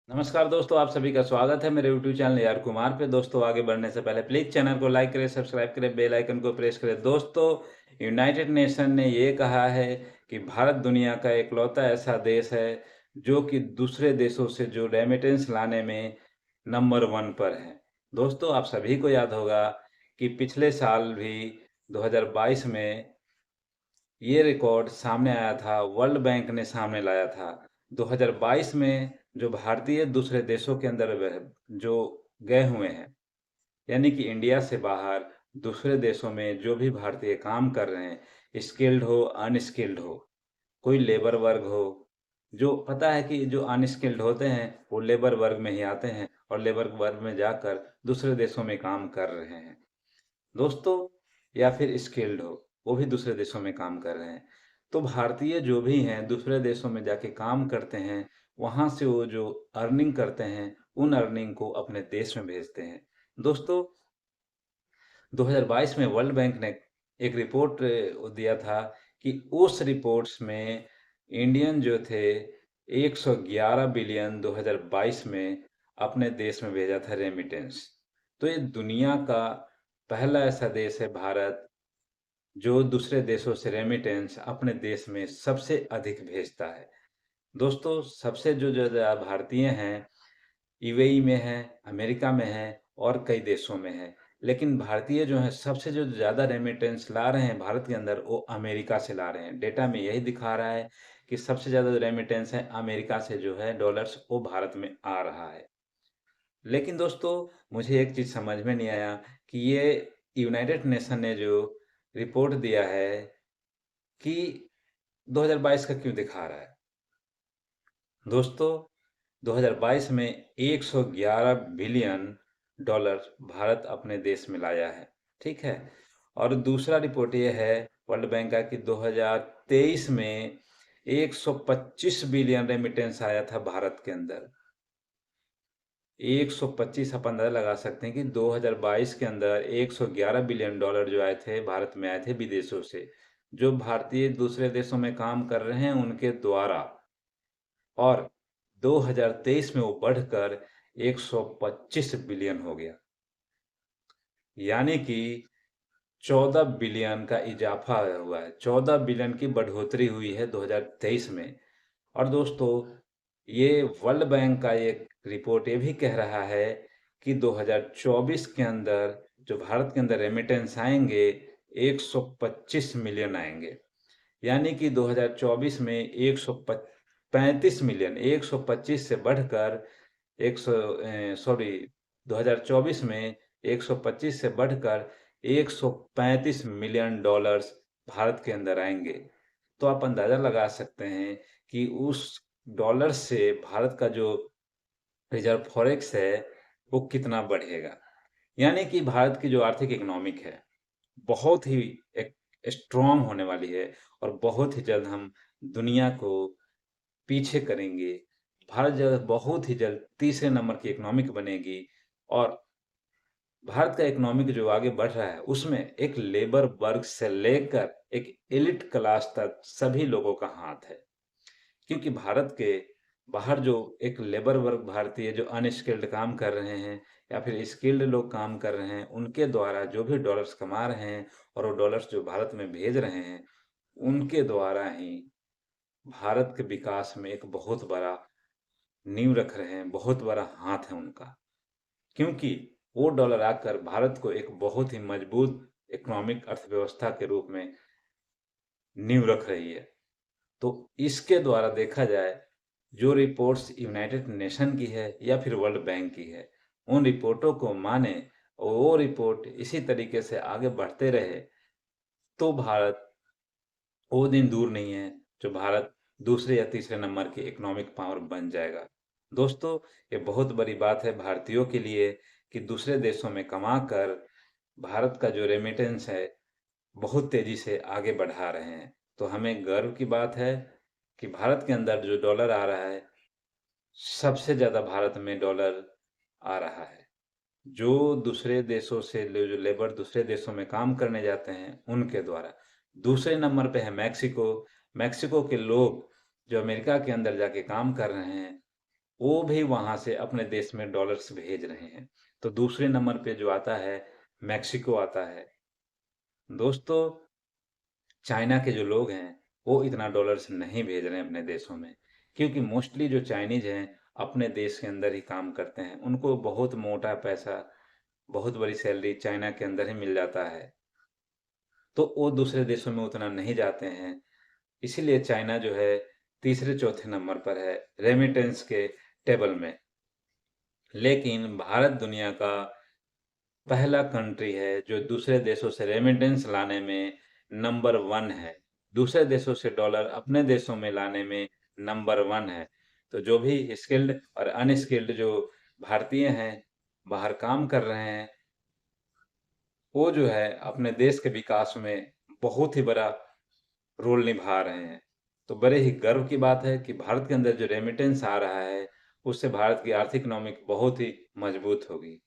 नमस्कार दोस्तों, आप सभी का स्वागत है मेरे यूट्यूब चैनल यार कुमार पे। दोस्तों आगे बढ़ने से पहले प्लीज़ चैनल को लाइक करें, सब्सक्राइब करें, बेल आइकन को प्रेस करें। दोस्तों, यूनाइटेड नेशन ने ये कहा है कि भारत दुनिया का इकलौता ऐसा देश है जो कि दूसरे देशों से जो रेमिटेंस लाने में नंबर 1 पर है। दोस्तों, आप सभी को याद होगा कि पिछले साल भी 2022 में ये रिकॉर्ड सामने आया था, वर्ल्ड बैंक ने सामने लाया था। 2022 में जो भारतीय दूसरे देशों के अंदर वह जो गए हुए हैं, यानी कि इंडिया से बाहर दूसरे देशों में जो भी भारतीय काम कर रहे हैं, स्किल्ड हो, अनस्किल्ड हो, कोई लेबर वर्ग हो, जो पता है कि जो अनस्किल्ड होते हैं, वो लेबर वर्ग में ही आते हैं और लेबर वर्ग में जाकर दूसरे देशों में काम कर रहे हैं। दोस्तों, या फिर स्किल्ड हो, वो भी दूसरे देशों में काम कर रहे हैं। तो भारतीय जो भी हैं दूसरे देशों में जाके काम करते हैं, वहाँ से वो जो अर्निंग करते हैं, उन अर्निंग को अपने देश में भेजते हैं। दोस्तों, 2022 में वर्ल्ड बैंक ने एक रिपोर्ट दिया था कि उस रिपोर्ट्स में इंडियन जो थे 111 बिलियन 2022 में अपने देश में भेजा था रेमिटेंस। तो ये दुनिया का पहला ऐसा देश है भारत जो दूसरे देशों से रेमिटेंस अपने देश में सबसे अधिक भेजता है। दोस्तों, सबसे जो ज़्यादा भारतीय हैं, यूएई में हैं, अमेरिका में हैं और कई देशों में हैं। लेकिन भारतीय जो हैं सबसे जो ज़्यादा रेमिटेंस ला रहे हैं भारत के अंदर, वो अमेरिका से ला रहे हैं। डेटा में यही दिखा रहा है कि सबसे ज़्यादा रेमिटेंस है अमेरिका से जो है डॉलर्स, वो भारत में आ रहा है। लेकिन दोस्तों, मुझे एक चीज़ समझ में नहीं आया कि ये यूनाइटेड नेशन ने जो रिपोर्ट दिया है कि 2022 का क्यों दिखा रहा है। दोस्तों, 2022 में 111 बिलियन डॉलर भारत अपने देश में लाया है, ठीक है। और दूसरा रिपोर्ट ये है वर्ल्ड बैंक का कि 2023 में 125 बिलियन रेमिटेंस आया था भारत के अंदर। 125 आप अंदाजा लगा सकते हैं कि 2022 के अंदर 111 बिलियन डॉलर जो आए थे भारत में, आए थे विदेशों से, जो भारतीय दूसरे देशों में काम कर रहे हैं उनके द्वारा। और 2023 में वो बढ़कर 125 बिलियन हो गया, यानी कि 14 बिलियन का इजाफा हुआ है। 14 बिलियन की बढ़ोतरी हुई है 2023 में। और दोस्तों, ये वर्ल्ड बैंक का एक रिपोर्ट ये भी कह रहा है कि 2024 के अंदर जो भारत के अंदर रेमिटेंस आएंगे 125 मिलियन आएंगे, यानी कि 2024 में 135 मिलियन, 125 से बढ़कर 2024 में 125 से बढ़कर 135 मिलियन डॉलर्स भारत के अंदर आएंगे। तो आप अंदाजा लगा सकते हैं कि उस डॉलर से भारत का जो रिजर्व फॉरेक्स है वो कितना बढ़ेगा। यानी कि भारत की जो आर्थिक इकोनॉमिक है बहुत ही एक स्ट्रॉन्ग होने वाली है और बहुत ही जल्द हम दुनिया को पीछे करेंगे। भारत जल्द, बहुत ही जल्द तीसरे नंबर की इकोनॉमिक बनेगी। और भारत का इकोनॉमिक जो आगे बढ़ रहा है उसमें एक लेबर वर्ग से लेकर एक एलिट क्लास तक सभी लोगों का हाथ है। क्योंकि भारत के बाहर जो एक लेबर वर्ग भारतीय जो अनस्किल्ड काम कर रहे हैं या फिर स्किल्ड लोग काम कर रहे हैं, उनके द्वारा जो भी डॉलर्स कमा रहे हैं और वो डॉलर्स जो भारत में भेज रहे हैं, उनके द्वारा ही भारत के विकास में एक बहुत बड़ा नींव रख रहे हैं, बहुत बड़ा हाथ है उनका। क्योंकि वो डॉलर आकर भारत को एक बहुत ही मजबूत इकोनॉमिक अर्थव्यवस्था के रूप में नींव रख रही है। तो इसके द्वारा देखा जाए, जो रिपोर्ट्स यूनाइटेड नेशन की है या फिर वर्ल्ड बैंक की है, उन रिपोर्टों को माने और वो रिपोर्ट इसी तरीके से आगे बढ़ते रहे, तो भारत वो दिन दूर नहीं है जो भारत दूसरे या तीसरे नंबर की इकोनॉमिक पावर बन जाएगा। दोस्तों, ये बहुत बड़ी बात है भारतीयों के लिए कि दूसरे देशों में कमा कर भारत का जो रेमिटेंस है बहुत तेजी से आगे बढ़ा रहे हैं। तो हमें गर्व की बात है कि भारत के अंदर जो डॉलर आ रहा है, सबसे ज़्यादा भारत में डॉलर आ रहा है। जो दूसरे देशों से जो लेबर दूसरे देशों में काम करने जाते हैं, उनके द्वारा। दूसरे नंबर पे है मेक्सिको। मेक्सिको के लोग जो अमेरिका के अंदर जाके काम कर रहे हैं, वो भी वहाँ से अपने देश में डॉलर्स भेज रहे हैं। तो दूसरे नंबर पे जो आता है, मेक्सिको आता है। दोस्तों, चाइना के जो लोग हैं, वो इतना डॉलर्स नहीं भेज रहे हैं अपने देशों में, क्योंकि मोस्टली जो चाइनीज़ हैं, अपने देश के अंदर ही काम करते हैं। उनको बहुत मोटा पैसा, बहुत बड़ी सैलरी चाइना के अंदर ही मिल जाता है, तो वो दूसरे देशों में उतना नहीं जाते हैं। इसीलिए चाइना जो है, तीसरे-चौथे नंबर पर है रेमिटेंस के टेबल में। लेकिन भारत दुनिया का पहला कंट्री है जो दूसरे देशों से रेमिटेंस लाने में नंबर 1 है। दूसरे देशों से डॉलर अपने देशों में लाने में नंबर 1 है। तो जो भी स्किल्ड और अनस्किल्ड जो भारतीय हैं, बाहर काम कर रहे हैं, वो जो है अपने देश के विकास में बहुत ही बड़ा रोल निभा रहे हैं। तो बड़े ही गर्व की बात है कि भारत के अंदर जो रेमिटेंस आ रहा है, उससे भारत की आर्थिक इकनॉमिक बहुत ही मजबूत होगी।